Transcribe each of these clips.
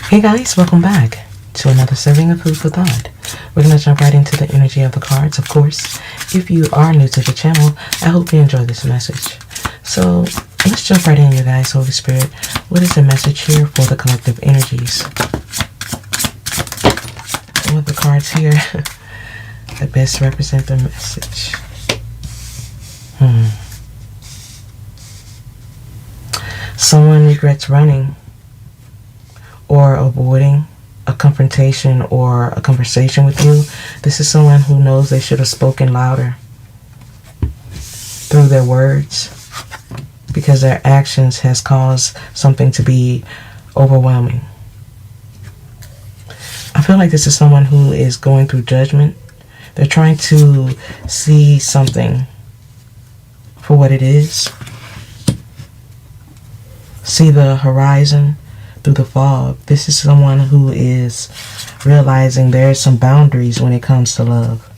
Hey guys, welcome back to another serving of food for thought. We're going to jump right into the energy of the cards. Of course, if you are new to the channel, I hope you enjoy this message. So let's jump right in, you guys. Holy Spirit, what is the message here for the collective energies? What the cards here that best represent the message? Someone regrets running or avoiding a confrontation or a conversation with you. This is someone who knows they should have spoken louder through their words because their actions has caused something to be overwhelming. I feel like this is someone who is going through judgment. They're trying to see something for what it is. See the horizon through the fog. This is someone who is realizing there's some boundaries when it comes to love.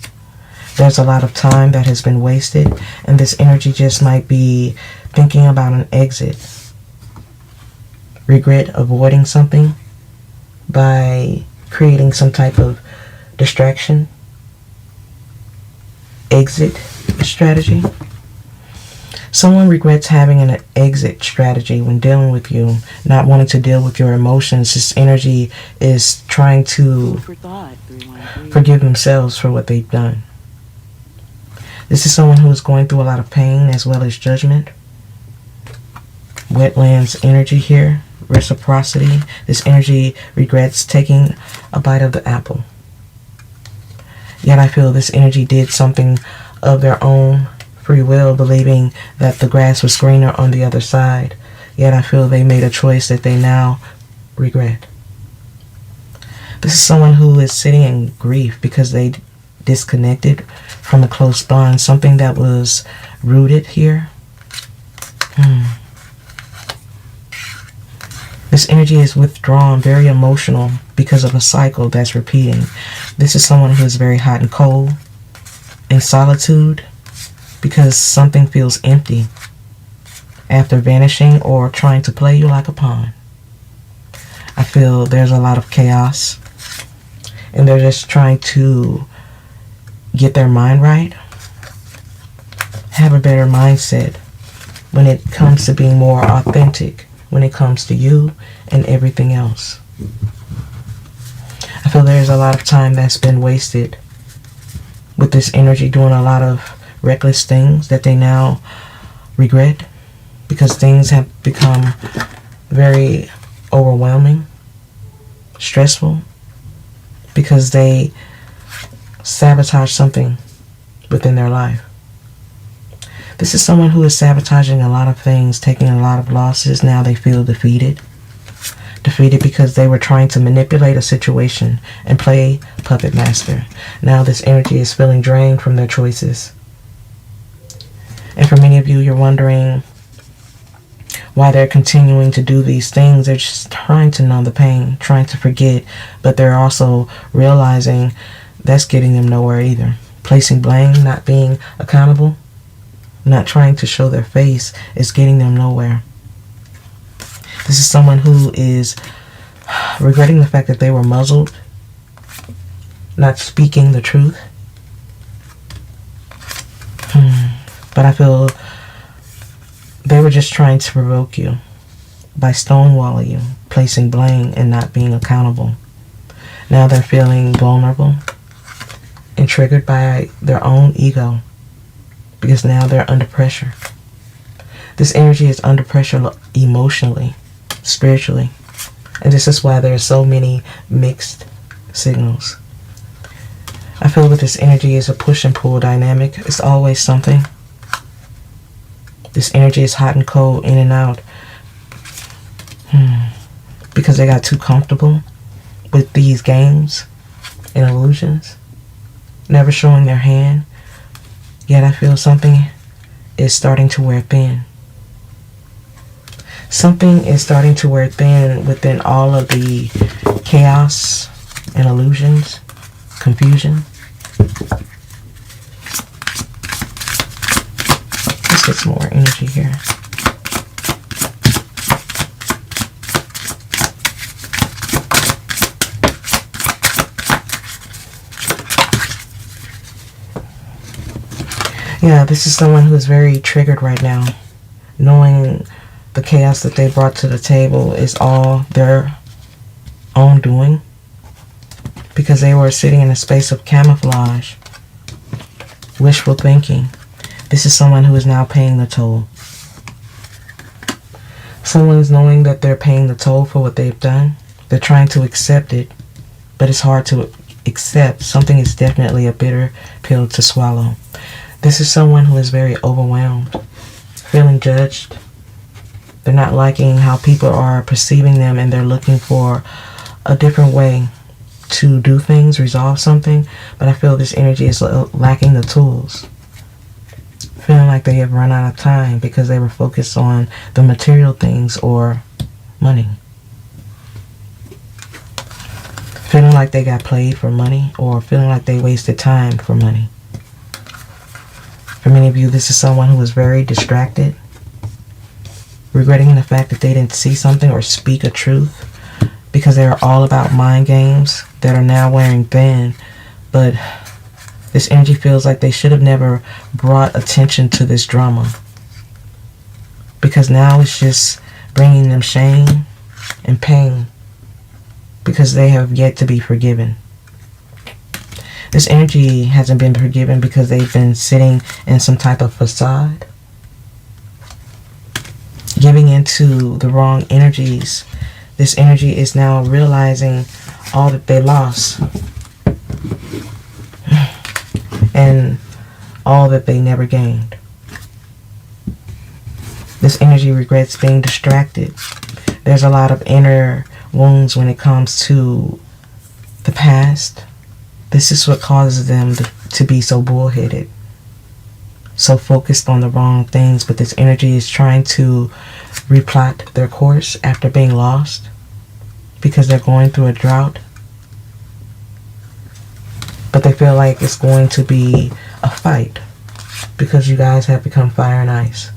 There's a lot of time that has been wasted, and this energy just might be thinking about an exit. Regret avoiding something by creating some type of distraction. Exit strategy. Someone regrets having an exit strategy when dealing with you, not wanting to deal with your emotions. This energy is trying to forgive themselves for what they've done. This is someone who is going through a lot of pain as well as judgment. Wetlands energy here, reciprocity. This energy regrets taking a bite of the apple. Yet I feel this energy did something of their own free will, believing that the grass was greener on the other side. Yet I feel they made a choice that they now regret. This is someone who is sitting in grief because they disconnected from a close bond, something that was rooted here. This energy is withdrawn, very emotional because of a cycle that's repeating. This is someone who is very hot and cold, in solitude, because something feels empty after vanishing or trying to play you like a pawn. I feel there's a lot of chaos, and they're just trying to get their mind right, have a better mindset when it comes to being more authentic, when it comes to you and everything else. I feel there's a lot of time that's been wasted with this energy doing a lot of reckless things that they now regret because things have become very overwhelming, stressful, because they sabotage something within their life. This is someone who is sabotaging a lot of things, taking a lot of losses. Now they feel defeated. Defeated because they were trying to manipulate a situation and play puppet master. Now this energy is feeling drained from their choices. And for many of you, you're wondering why they're continuing to do these things. They're just trying to numb the pain, trying to forget, but they're also realizing that's getting them nowhere either. Placing blame, not being accountable, not trying to show their face is getting them nowhere. This is someone who is regretting the fact that they were muzzled, not speaking the truth. But I feel they were just trying to provoke you by stonewalling you, placing blame and not being accountable. Now they're feeling vulnerable and triggered by their own ego because now they're under pressure. This energy is under pressure emotionally, spiritually, and this is why there are so many mixed signals. I feel that this energy is a push and pull dynamic. It's always something. This energy is hot and cold, in and out. Because they got too comfortable with these games and illusions. Never showing their hand. Yet I feel something is starting to wear thin. Something is starting to wear thin within all of the chaos and illusions, confusion. Let's get some more energy here. Yeah, this is someone who is very triggered right now, knowing the chaos that they brought to the table is all their own doing, because they were sitting in a space of camouflage, wishful thinking. This is someone who is now paying the toll. Someone is knowing that they're paying the toll for what they've done. They're trying to accept it, but it's hard to accept. Something is definitely a bitter pill to swallow. This is someone who is very overwhelmed, feeling judged. They're not liking how people are perceiving them, and they're looking for a different way to do things, resolve something. But I feel this energy is lacking the tools. Feeling like they have run out of time because they were focused on the material things or money. Feeling like they got played for money, or feeling like they wasted time for money. For many of you, this is someone who is very distracted, regretting the fact that they didn't see something or speak a truth, because they are all about mind games that are now wearing thin. But this energy feels like they should have never brought attention to this drama, because now it's just bringing them shame and pain, because they have yet to be forgiven. This energy hasn't been forgiven because they've been sitting in some type of facade, giving into the wrong energies. This energy is now realizing all that they lost and all that they never gained. This energy regrets being distracted. There's a lot of inner wounds when it comes to the past. This is what causes them to be so bullheaded, so focused on the wrong things. But this energy is trying to replot their course after being lost, because they're going through a drought. But they feel like it's going to be a fight, because you guys have become fire and ice.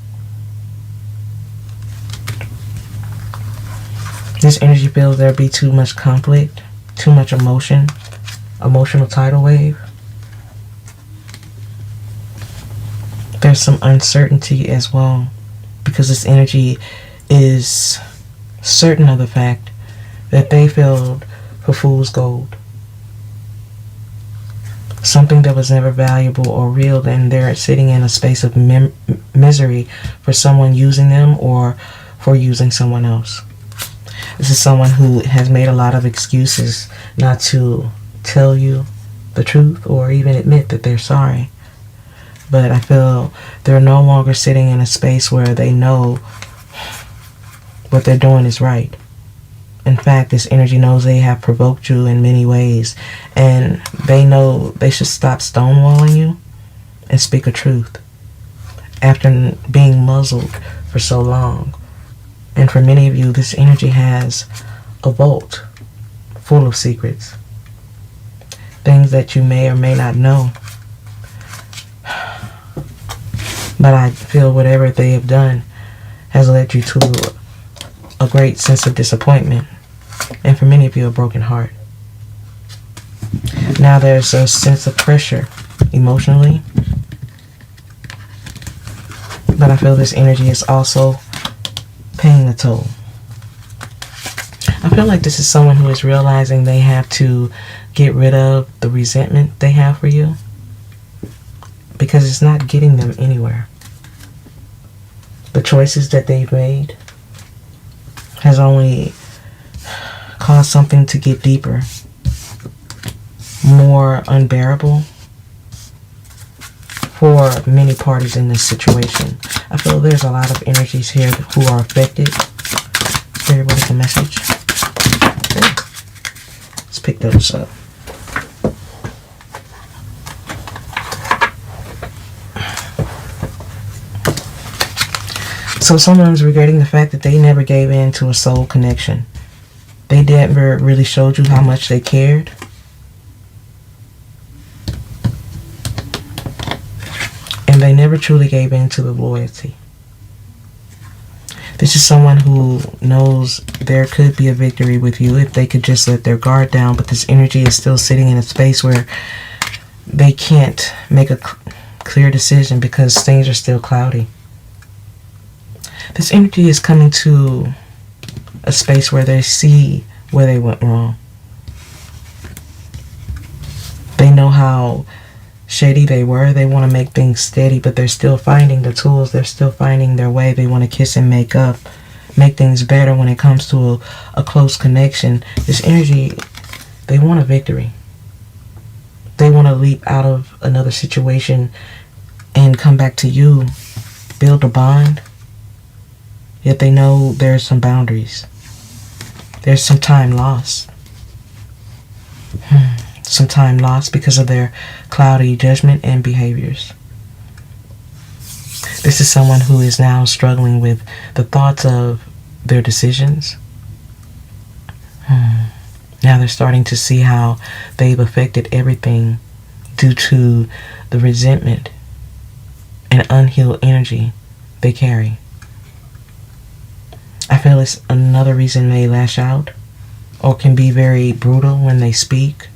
This energy feels there'll be too much conflict, too much emotional tidal wave. There's some uncertainty as well, because this energy is certain of the fact that they filled for fool's gold. Something that was never valuable or real, and they're sitting in a space of misery for someone using them or for using someone else. This is someone who has made a lot of excuses not to tell you the truth or even admit that they're sorry. But I feel they're no longer sitting in a space where they know what they're doing is right. In fact, this energy knows they have provoked you in many ways, and they know they should stop stonewalling you and speak a truth after being muzzled for so long. And for many of you, this energy has a vault full of secrets, things that you may or may not know. But I feel whatever they have done has led you to a great sense of disappointment, and for many of you, a broken heart. Now there's a sense of pressure emotionally, but I feel this energy is also paying the toll. I feel like this is someone who is realizing they have to get rid of the resentment they have for you, because it's not getting them anywhere. The choices that they've made has only caused something to get deeper, more unbearable for many parties in this situation. I feel there's a lot of energies here who are affected. Spirit, what is the message? Okay. Let's pick those up. So someone's regretting the fact that they never gave in to a soul connection. They never really showed you how much they cared. And they never truly gave in to the loyalty. This is someone who knows there could be a victory with you if they could just let their guard down, but this energy is still sitting in a space where they can't make a clear decision because things are still cloudy. This energy is coming to a space where they see where they went wrong. They know how shady they were. They want to make things steady, but they're still finding the tools. They're still finding their way. They want to kiss and make up, make things better when it comes to a close connection. This energy, they want a victory. They want to leap out of another situation and come back to you, build a bond. Yet they know there's some boundaries. There's some time lost. Some time lost because of their cloudy judgment and behaviors. This is someone who is now struggling with the thoughts of their decisions. Now they're starting to see how they've affected everything due to the resentment and unhealed energy they carry. I feel it's another reason they lash out or can be very brutal when they speak.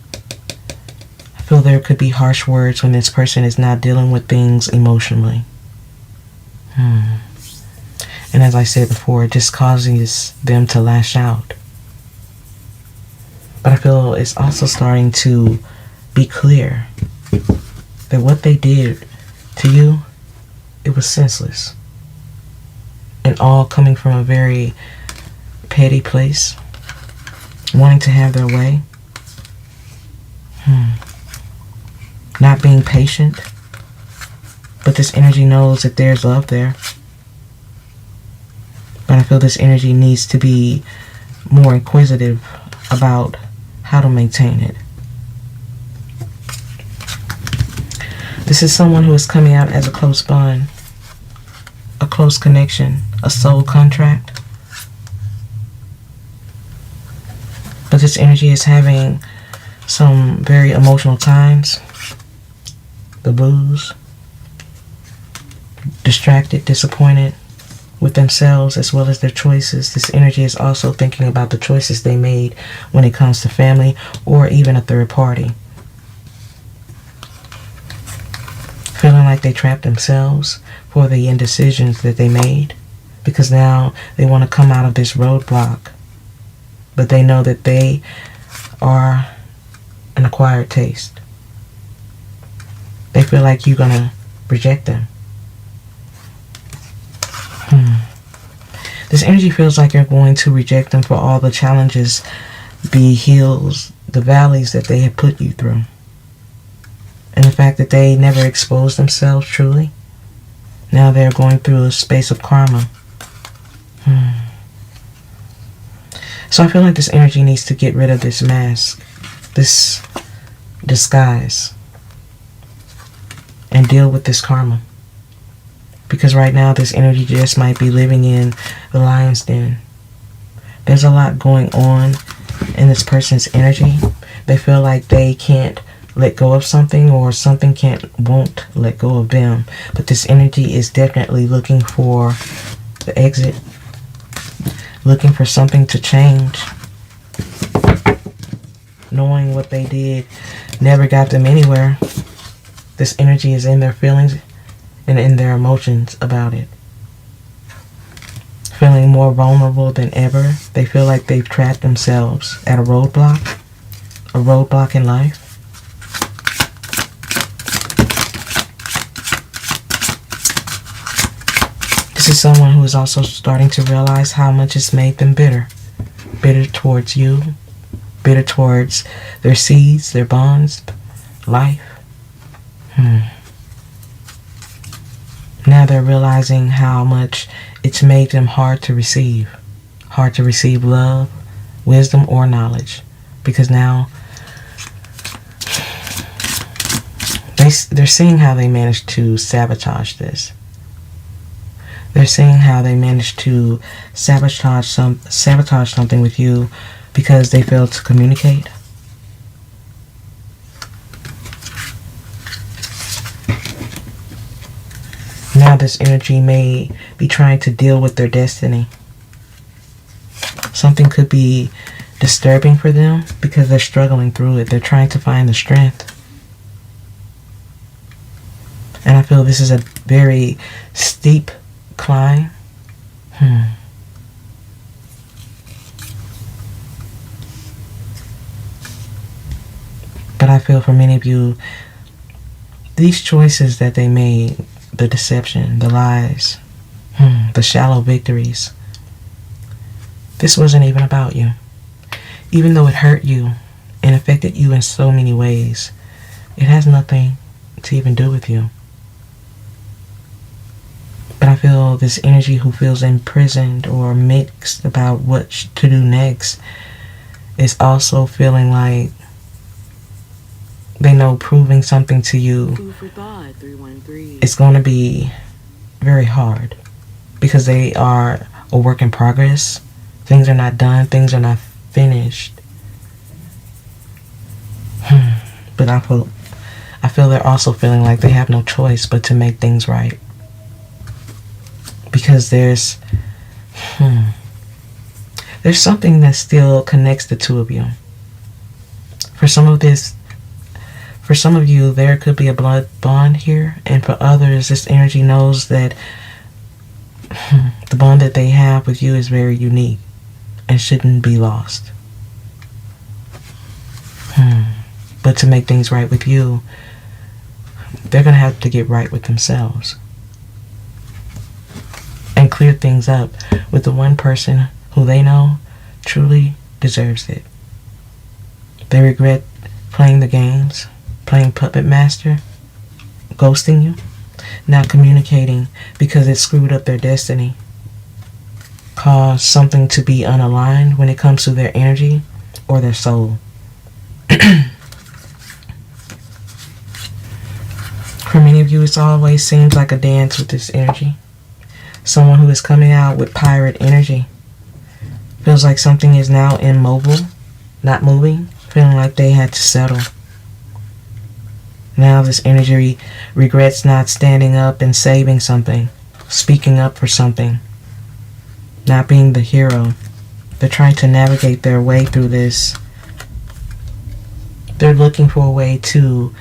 I feel there could be harsh words when this person is not dealing with things emotionally. And as I said before, it just causes them to lash out. But I feel it's also starting to be clear that what they did to you, it was senseless. And all coming from a very petty place, wanting to have their way, not being patient. But this energy knows that there's love there. But I feel this energy needs to be more inquisitive about how to maintain it. This is someone who is coming out as a close bond, a close connection, a soul contract. But this energy is having some very emotional times, the blues, distracted, disappointed with themselves as well as their choices. This energy is also thinking about the choices they made when it comes to family or even a third party. Feeling like they trapped themselves for the indecisions that they made because now they want to come out of this roadblock. But they know that they are an acquired taste. They feel like you're going to reject them. This energy feels like you're going to reject them for all the challenges, the hills, the valleys that they have put you through. And the fact that they never exposed themselves truly. Now they're going through a space of karma. So I feel like this energy needs to get rid of this mask, this disguise, and deal with this karma. Because right now this energy just might be living in the lion's den. There's a lot going on in this person's energy. They feel like they can't let go of something or something won't let go of them. But this energy is definitely looking for the exit. Looking for something to change. Knowing what they did never got them anywhere. This energy is in their feelings and in their emotions about it. Feeling more vulnerable than ever. They feel like they've trapped themselves at a roadblock in life. This is someone who is also starting to realize how much it's made them bitter. Bitter towards you. Bitter towards their seeds, their bonds, life. Now they're realizing how much it's made them hard to receive. Hard to receive love, wisdom, or knowledge. Because now they're seeing how they managed to sabotage this. They're seeing how they managed to sabotage something with you because they failed to communicate. Now this energy may be trying to deal with their destiny. Something could be disturbing for them because they're struggling through it. They're trying to find the strength. And I feel this is a very steep climb. But I feel for many of you, these choices that they made, the deception, the lies, the shallow victories, this wasn't even about you. Even though it hurt you and affected you in so many ways, it has nothing to even do with you. But I feel this energy who feels imprisoned or mixed about what to do next is also feeling like they know proving something to you is going to be very hard because they are a work in progress. Things are not done. Things are not finished. But I feel they're also feeling like they have no choice but to make things right. Because there's something that still connects the two of you. For some of you, there could be a blood bond here, and for others, this energy knows that the bond that they have with you is very unique and shouldn't be lost. But to make things right with you, they're going to have to get right with themselves and clear things up with the one person who they know truly deserves it. They regret playing the games, playing puppet master, ghosting you, not communicating because it screwed up their destiny, caused something to be unaligned when it comes to their energy or their soul. For many of you, it always seems like a dance with this energy. Someone who is coming out with pirate energy. Feels like something is now immobile, not moving, feeling like they had to settle. Now this energy regrets not standing up and saving something, speaking up for something, not being the hero. They're trying to navigate their way through this. They're looking for a way to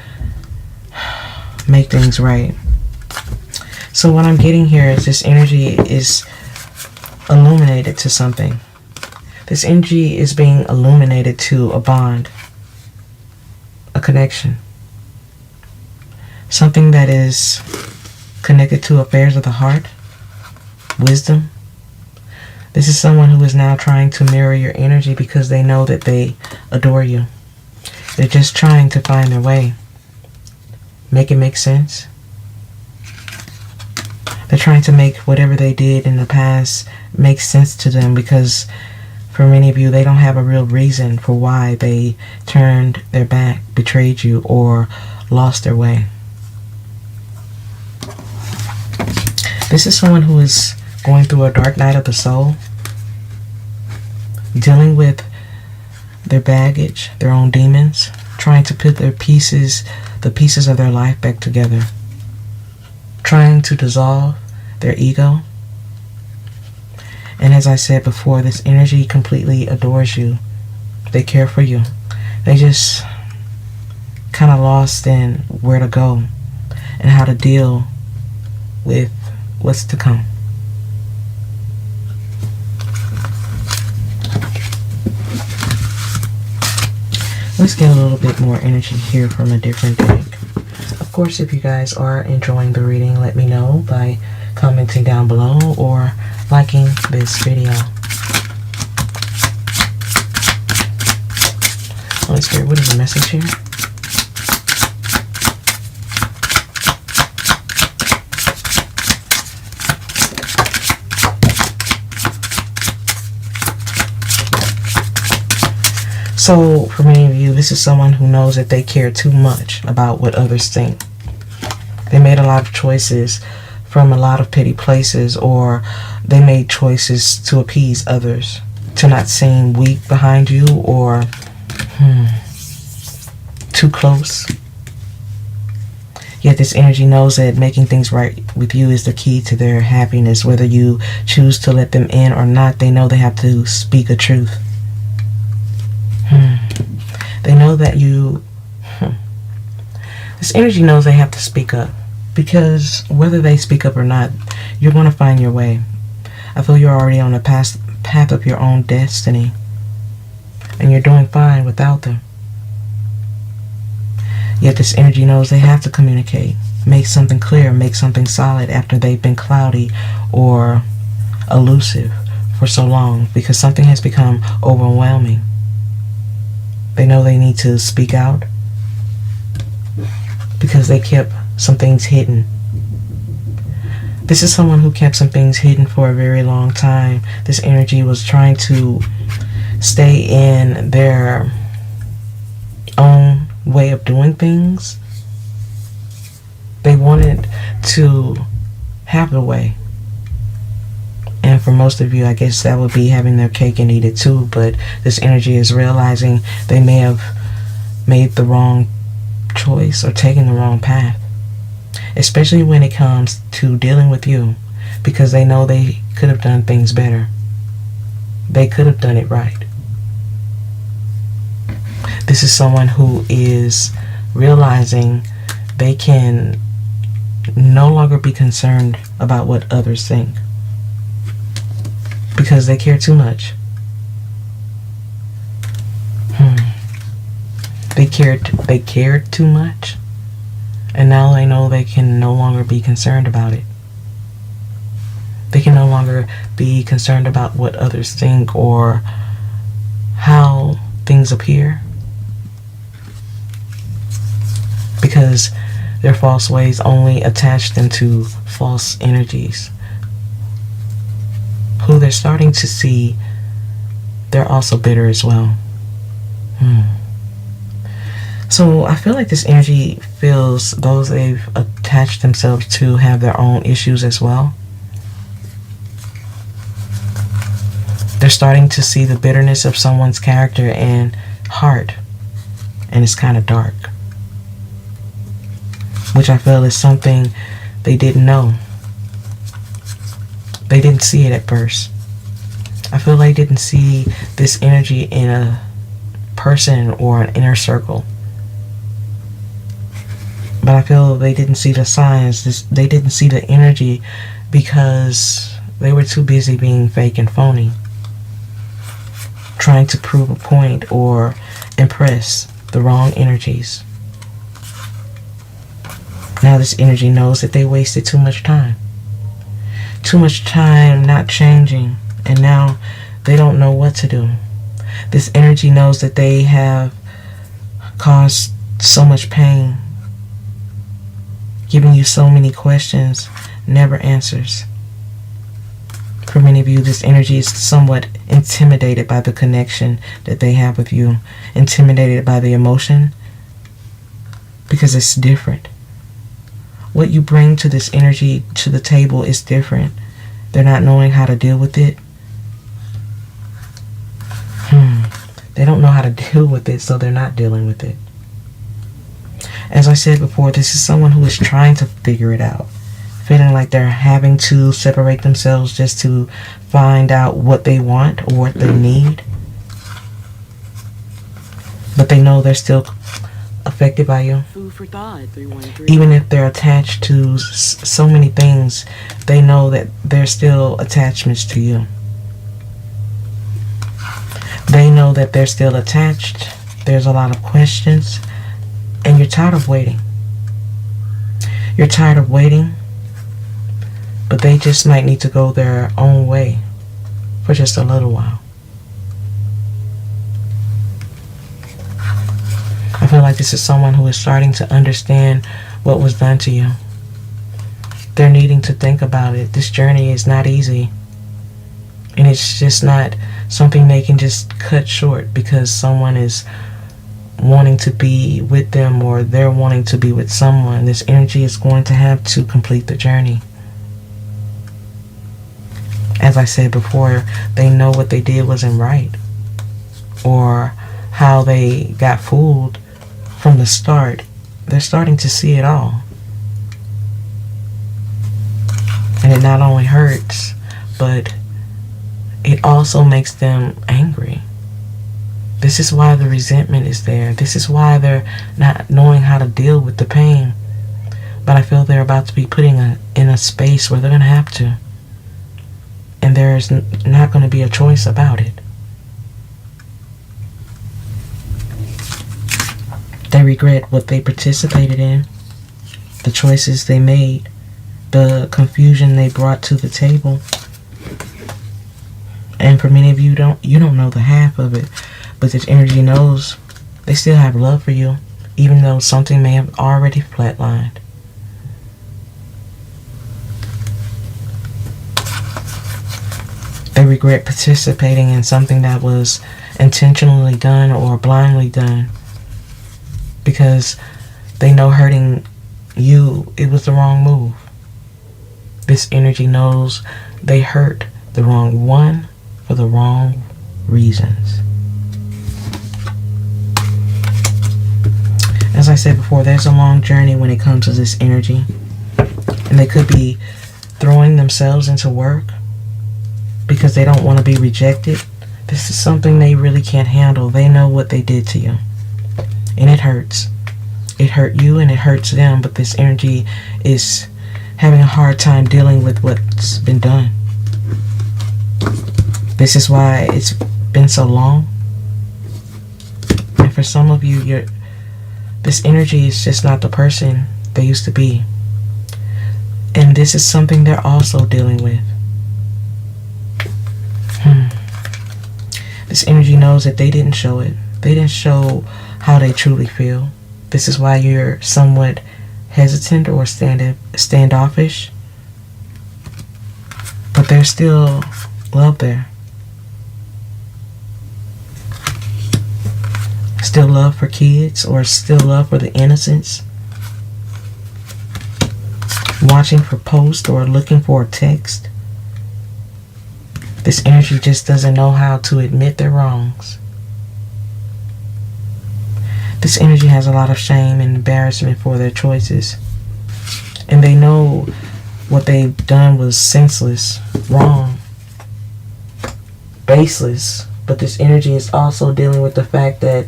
make things right. So what I'm getting here is this energy is illuminated to something. This energy is being illuminated to a bond, a connection, something that is connected to affairs of the heart, wisdom. This is someone who is now trying to mirror your energy because they know that they adore you. They're just trying to find their way. Make it make sense. They're trying to make whatever they did in the past make sense to them because for many of you, they don't have a real reason for why they turned their back, betrayed you, or lost their way. This is someone who is going through a dark night of the soul, dealing with their baggage, their own demons, trying to put the pieces of their life back together, trying to dissolve their ego. And as I said before, this energy completely adores you. They care for you. They just kind of lost in where to go and how to deal with what's to come. Let's get a little bit more energy here from a different deck. Of course, if you guys are enjoying the reading, let me know by commenting down below or liking this video. Holy Spirit, what is the message here? So, for many of you, this is someone who knows that they care too much about what others think. They made a lot of choices from a lot of petty places, or they made choices to appease others, to not seem weak behind you or too close. Yet this energy knows that making things right with you is the key to their happiness. Whether you choose to let them in or not, they know they have to speak a truth. They know that this energy knows they have to speak up Because whether they speak up or not, you're going to find your way. I feel you're already on the path of your own destiny, and you're doing fine without them. Yet this energy knows they have to communicate, make something clear, make something solid after they've been cloudy or elusive for so long, because something has become overwhelming. They know they need to speak out because they kept some things hidden. This is someone who kept some things hidden for a very long time. This energy was trying to stay in their own way of doing things. They wanted to have the way. And for most of you, I guess that would be having their cake and eat it too. But this energy is realizing they may have made the wrong choice or taken the wrong path. Especially when it comes to dealing with you. Because they know they could have done things better. They could have done it right. This is someone who is realizing they can no longer be concerned about what others think. Because they care too much. They cared too much. And now they know they can no longer be concerned about it. They can no longer be concerned about what others think or how things appear. Because their false ways only attach them to false energies. Who they're starting to see, they're also bitter as well. So I feel like this energy feels those they've attached themselves to have their own issues as well. They're starting to see the bitterness of someone's character and heart, and it's kind of dark. Which I feel is something they didn't know. They didn't see it at first. I feel they didn't see this energy in a person or an inner circle. But I feel they didn't see the signs. They didn't see the energy because they were too busy being fake and phony. Trying to prove a point or impress the wrong energies. Now this energy knows that they wasted too much time. Too much time not changing, and now they don't know what to do. This energy knows that they have caused so much pain, giving you so many questions, never answers. For many of you, this energy is somewhat intimidated by the connection that they have with you, intimidated by the emotion, because it's different. What you bring to this energy to the table is different. They're not knowing how to deal with it. They don't know how to deal with it, so they're not dealing with it. As I said before, this is someone who is trying to figure it out. Feeling like they're having to separate themselves just to find out what they want or what they need. But they know they're still affected by you. Food for thought, 313. Even if they're attached to so many things, they know that there's still attachments to you. They know that they're still attached. There's a lot of questions. And you're tired of waiting. You're tired of waiting. But they just might need to go their own way for just a little while. I feel like this is someone who is starting to understand what was done to you. They're needing to think about it. This journey is not easy. And it's just not something they can just cut short because someone is wanting to be with them or they're wanting to be with someone. This energy is going to have to complete the journey. As I said before, they know what they did wasn't right. Or how they got fooled from the start. They're starting to see it all. And it not only hurts, but it also makes them angry. This is why the resentment is there. This is why they're not knowing how to deal with the pain. But I feel they're about to be putting in a space where they're going to have to. And there's not going to be a choice about it. They regret what they participated in, the choices they made, the confusion they brought to the table. And for many of you, you don't know the half of it, but this energy knows they still have love for you, even though something may have already flatlined. They regret participating in something that was intentionally done or blindly done, because they know hurting you, it was the wrong move. This energy knows they hurt the wrong one for the wrong reasons. As I said before, there's a long journey when it comes to this energy. And they could be throwing themselves into work because they don't want to be rejected. This is something they really can't handle. They know what they did to you. And it hurts. It hurt you and it hurts them, but this energy is having a hard time dealing with what's been done. This is why it's been so long. And for some of you, this energy is just not the person they used to be. And this is something they're also dealing with. This energy knows that they didn't show it. They didn't show how they truly feel. This is why you're somewhat hesitant or standoffish. But there's still love there. Still love for kids, or still love for the innocence. Watching for posts or looking for a text. This energy just doesn't know how to admit their wrongs. This energy has a lot of shame and embarrassment for their choices. And they know what they've done was senseless, wrong, baseless. But this energy is also dealing with the fact that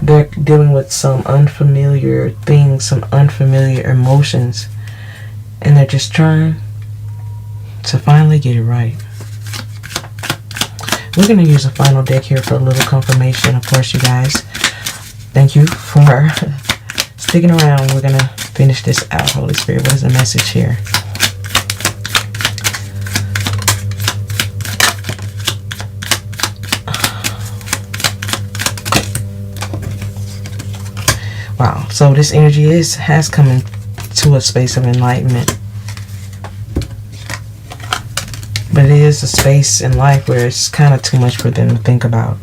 they're dealing with some unfamiliar things, some unfamiliar emotions. And they're just trying to finally get it right. We're going to use a final deck here for a little confirmation, of course, you guys. Thank you for sticking around. We're going to finish this out. Holy Spirit, what is the message here? Wow. So this energy has come into a space of enlightenment. But it is a space in life where it's kind of too much for them to think about.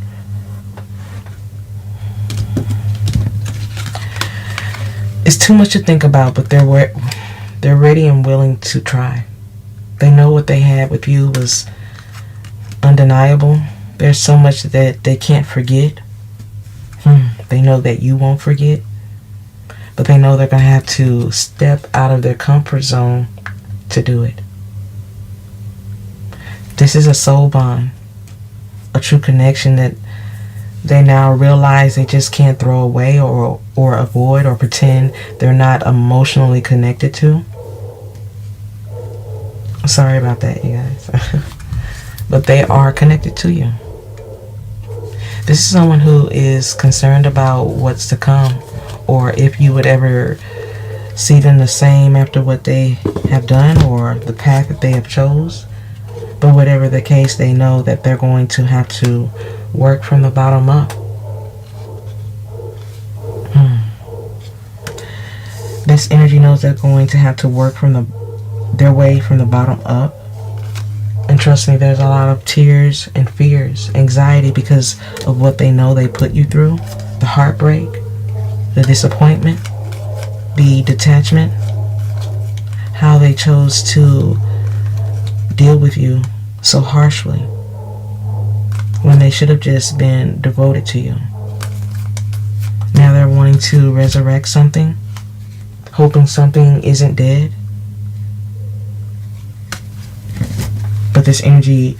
It's too much to think about, but they're ready and willing to try. They know what they had with you was undeniable. There's so much that they can't forget. They know that you won't forget. But they know they're going to have to step out of their comfort zone to do it. This is a soul bond, a true connection that they now realize they just can't throw away or avoid or pretend they're not emotionally connected to. Sorry about that, you guys. But they are connected to you. This is someone who is concerned about what's to come, or if you would ever see them the same after what they have done or the path that they have chose. But whatever the case, they know that they're going to have to work from the bottom up. This energy knows they're going to have to work from their way from the bottom up. And trust me, there's a lot of tears and fears, anxiety because of what they know they put you through. The heartbreak, the disappointment, the detachment, how they chose to deal with you so harshly when they should have just been devoted to you. Now they're wanting to resurrect something, hoping something isn't dead. But this energy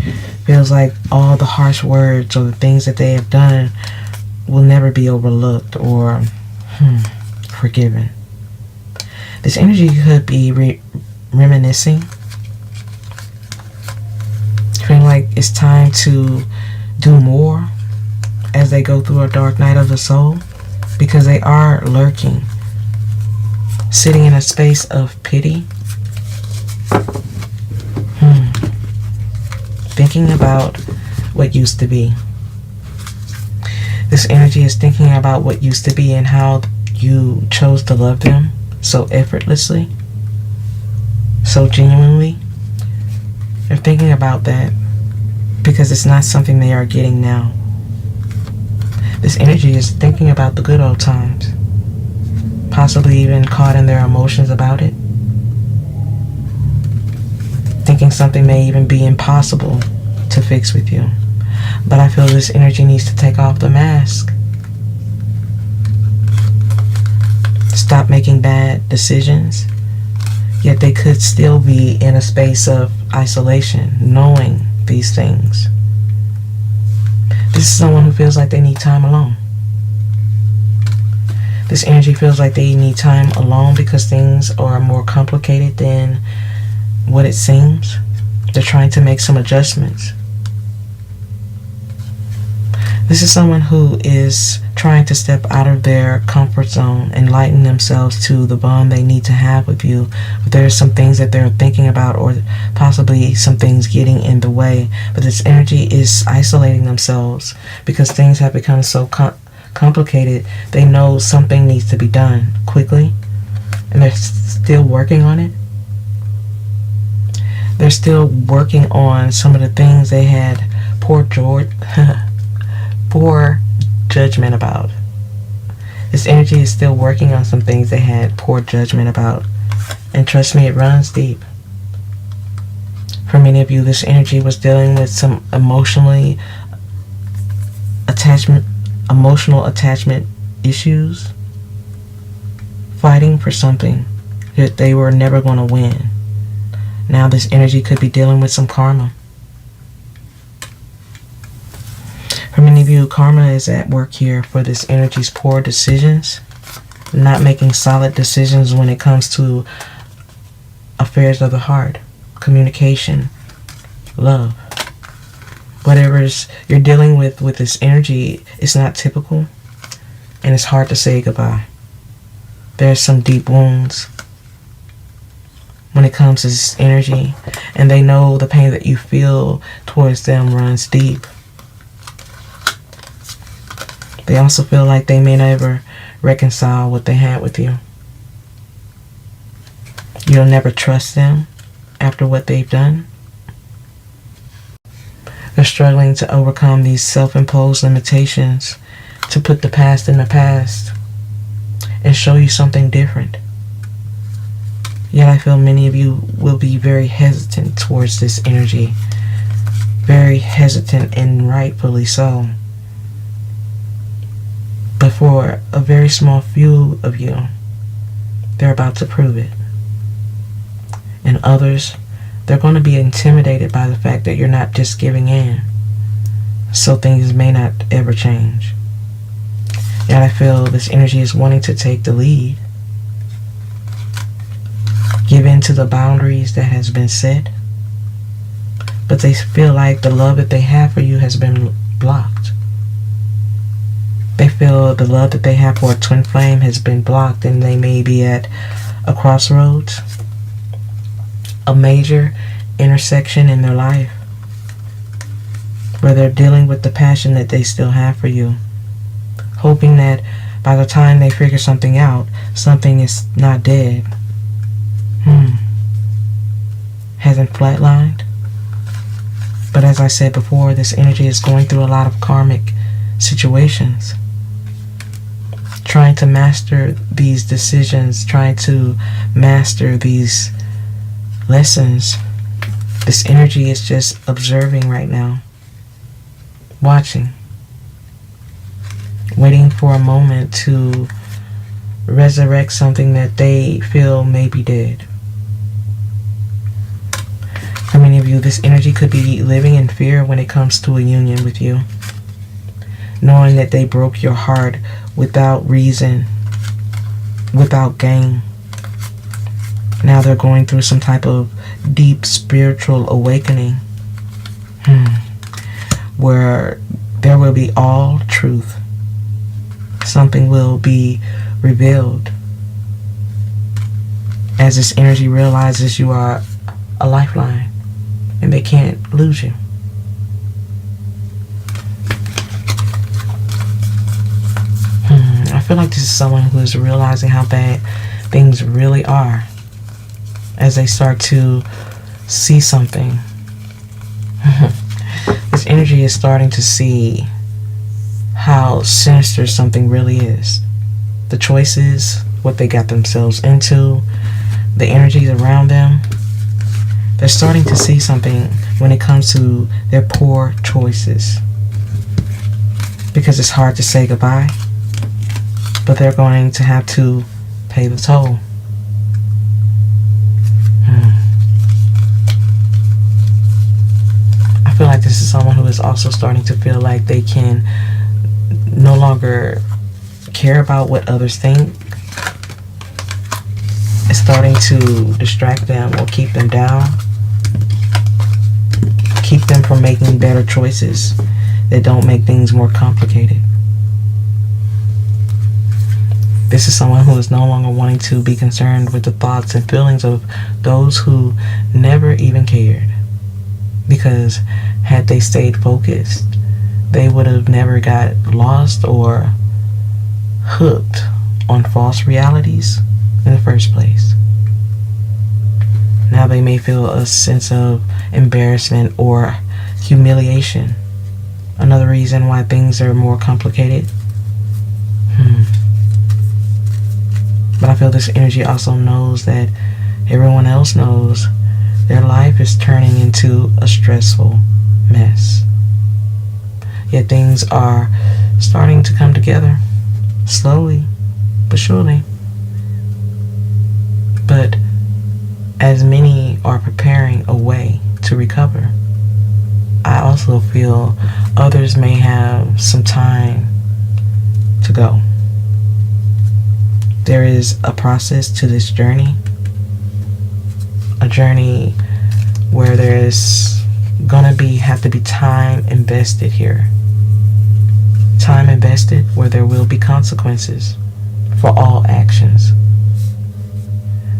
feels like all the harsh words or the things that they have done will never be overlooked or forgiven. This energy could be reminiscing, feeling like it's time to do more as they go through a dark night of the soul, because they are lurking, sitting in a space of pity, thinking about what used to be. This energy is thinking about what used to be and how you chose to love them so effortlessly, so genuinely. They're thinking about that because it's not something they are getting now. This energy is thinking about the good old times, possibly even caught in their emotions about it, thinking something may even be impossible to fix with you. But I feel this energy needs to take off the mask. Stop making bad decisions, yet they could still be in a space of isolation, knowing these things. This is someone who feels like they need time alone. This energy feels like they need time alone because things are more complicated than what it seems. They're trying to make some adjustments. This is someone who is trying to step out of their comfort zone and lighten themselves to the bond they need to have with you. But there are some things that they're thinking about, or possibly some things getting in the way. But this energy is isolating themselves because things have become so complicated. They know something needs to be done quickly, and they're still working on it. They're still working on some of the things they had poor judgment about. This energy is still working on some things they had poor judgment about. And trust me, it runs deep. For many of you, this energy was dealing with some emotional attachment issues, fighting for something that they were never going to win. Now this energy could be dealing with some karma. For many of you, karma is at work here for this energy's poor decisions, not making solid decisions when it comes to affairs of the heart, communication, love. Whatever you're dealing with this energy, it's not typical, and it's hard to say goodbye. There's some deep wounds when it comes to this energy, and they know the pain that you feel towards them runs deep. They also feel like they may never reconcile what they had with you. You'll never trust them after what they've done. They're struggling to overcome these self-imposed limitations to put the past in the past and show you something different. Yet I feel many of you will be very hesitant towards this energy. Very hesitant, and rightfully so. But for a very small few of you, they're about to prove it. And others, they're going to be intimidated by the fact that you're not just giving in. So things may not ever change. Yet I feel this energy is wanting to take the lead. Give in to the boundaries that has been set. But they feel like the love that they have for you has been blocked. They feel the love that they have for a twin flame has been blocked, and they may be at a crossroads, a major intersection in their life, where they're dealing with the passion that they still have for you, hoping that by the time they figure something out, something is not dead. Hasn't flatlined. But as I said before, this energy is going through a lot of karmic situations, trying to master these decisions, trying to master these lessons. This energy is just observing right now, watching, waiting for a moment to resurrect something that they feel may be dead. For many of you, this energy could be living in fear when it comes to a union with you, knowing that they broke your heart without reason, without gain. Now they're going through some type of deep spiritual awakening, where there will be all truth. Something will be revealed as this energy realizes you are a lifeline and they can't lose you. I feel like this is someone who is realizing how bad things really are as they start to see something. This energy is starting to see how sinister something really is. The choices, what they got themselves into, the energies around them. They're starting to see something when it comes to their poor choices. Because it's hard to say goodbye, but they're going to have to pay the toll. I feel like this is someone who is also starting to feel like they can no longer care about what others think. It's starting to distract them or keep them down, keep them from making better choices that don't make things more complicated. This is someone who is no longer wanting to be concerned with the thoughts and feelings of those who never even cared. Because had they stayed focused, they would have never got lost or hooked on false realities in the first place. Now they may feel a sense of embarrassment or humiliation. Another reason why things are more complicated. But I feel this energy also knows that everyone else knows their life is turning into a stressful mess. Yet things are starting to come together, slowly but surely. But as many are preparing a way to recover, I also feel others may have some time to go. There is a process to this journey, a journey where there's gonna have to be time invested here. Time invested where there will be consequences for all actions.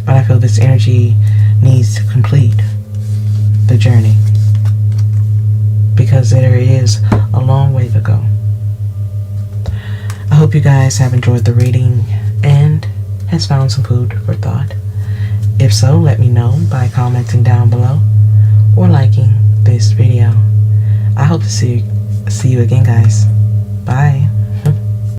But I feel this energy needs to complete the journey because there is a long way to go. I hope you guys have enjoyed the reading and has found some food for thought. If so, let me know by commenting down below or liking this video. I hope to see you again, guys. Bye.